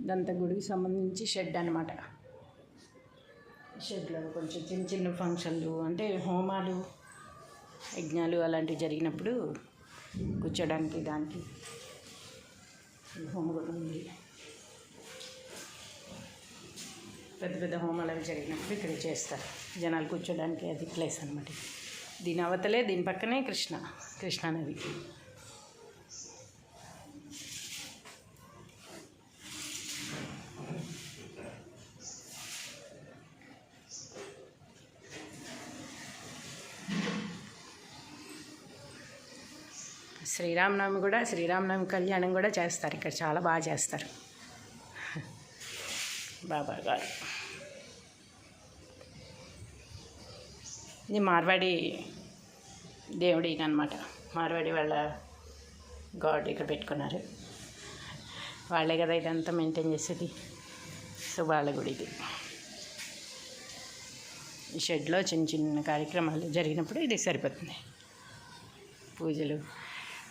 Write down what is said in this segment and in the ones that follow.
ఇదంతా గుడికి సంబంధించి షెడ్ అనమాట. షెడ్లో కొంచెం చిన్న చిన్న ఫంక్షన్లు అంటే హోమాలు యజ్ఞాలు అలాంటివి జరిగినప్పుడు కూర్చోడానికి దానికి హోమగుండం ఉంది. పెద్ద పెద్ద హోమాలు అవి జరిగినప్పుడు ఇక్కడ చేస్తారు. జనాలు కూర్చోడానికి అది ప్లేస్ అనమాట. దీని అవతలే దీని పక్కనే కృష్ణానది. శ్రీరామనవమి కళ్యాణం కూడా చేస్తారు ఇక్కడ. చాలా బాగా చేస్తారు బాబా గారు. ఇది మార్వాడి దేవుడు అనమాట. మార్వాడి వాళ్ళ గాడ్ ఇక్కడ పెట్టుకున్నారు. వాళ్ళే కదా ఇదంతా మెయింటైన్ చేసేది. సో వాళ్ళ గుడి ఇది. ఈ షెడ్లో చిన్న చిన్న కార్యక్రమాలు జరిగినప్పుడు ఇది సరిపోతుంది. పూజలు,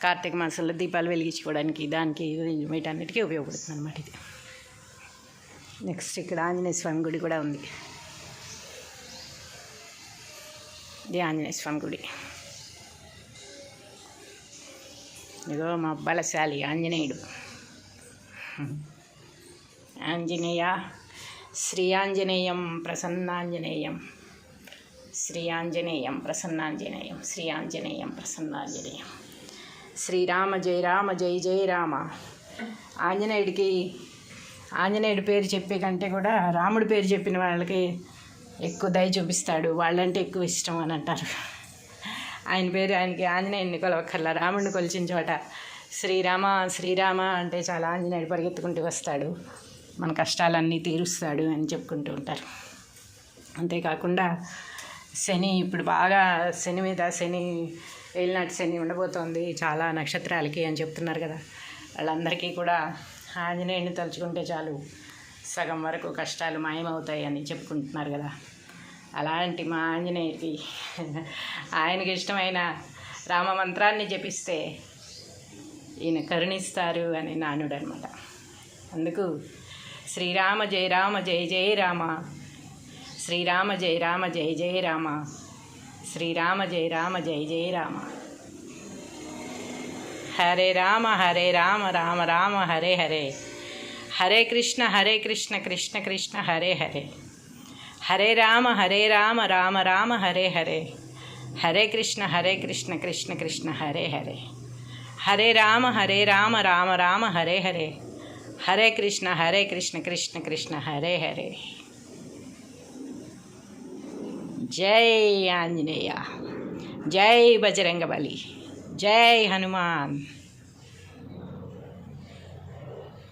కార్తీక మాసంలో దీపాలు వెలిగించుకోవడానికి దానికి వీటన్నిటికీ ఉపయోగపడుతుంది అన్నమాట ఇది. నెక్స్ట్ ఇక్కడ ఆంజనేయ స్వామి గుడి కూడా ఉంది. ఇది ఆంజనేయ స్వామి గుడి. ఇదిగో మా బలశాలి ఆంజనేయుడు. ఆంజనేయ శ్రీ ఆంజనేయం ప్రసన్నాంజనేయం, శ్రీ ఆంజనేయం ప్రసన్నాంజనేయం, శ్రీ ఆంజనేయం ప్రసన్నాంజనేయం. శ్రీరామ జయ రామ జయ జయ రామ. ఆంజనేయుడి పేరు చెప్పే కంటే కూడా రాముడి పేరు చెప్పిన వాళ్ళకి ఎక్కువ దయ చూపిస్తాడు, వాళ్ళంటే ఎక్కువ ఇష్టం అని అంటారు. ఆయనకి ఆంజనేయుడిని కొలవక్కర్లా, రాముడిని కొలిచిన చోట శ్రీరామ శ్రీరామ అంటే చాలా ఆంజనేయుడు పరిగెత్తుకుంటూ వస్తాడు, మన కష్టాలన్నీ తీరుస్తాడు అని చెప్పుకుంటూ ఉంటారు. అంతేకాకుండా ఇప్పుడు బాగా శని ఏలినాటి శని ఉండబోతోంది చాలా నక్షత్రాలకి అని చెప్తున్నారు కదా. వాళ్ళందరికీ కూడా ఆంజనేయుడిని తలుచుకుంటే చాలు సగం వరకు కష్టాలు మాయమవుతాయి అని చెప్పుకుంటున్నారు కదా. అలాంటి మా ఆంజనేయుడికి ఆయనకి ఇష్టమైన రామ మంత్రాన్ని జపిస్తే ఈయన కరుణిస్తారు అని నానుడు అనమాట. అందుకు శ్రీరామ జయ రామ జయ జయ రామ, శ్రీరామ జయ రామ జయ జయ రామ, శ్రీరామ జయ రామ జయ జయ రామ. హరే రామ రామ రామ హరే హరే, హరే కృష్ణ కృష్ణ కృష్ణ హరే హరే, హరే రామ రామ రామ హరే హరే, హరే కృష్ణ కృష్ణ కృష్ణ హరే హరే, హరే రామ రామ రామ హరే హరే, హరే కృష్ణ కృష్ణ కృష్ణ హరే హరే. జై ఆంజనేయ, జై బజరంగబలి, జై హనుమాన్.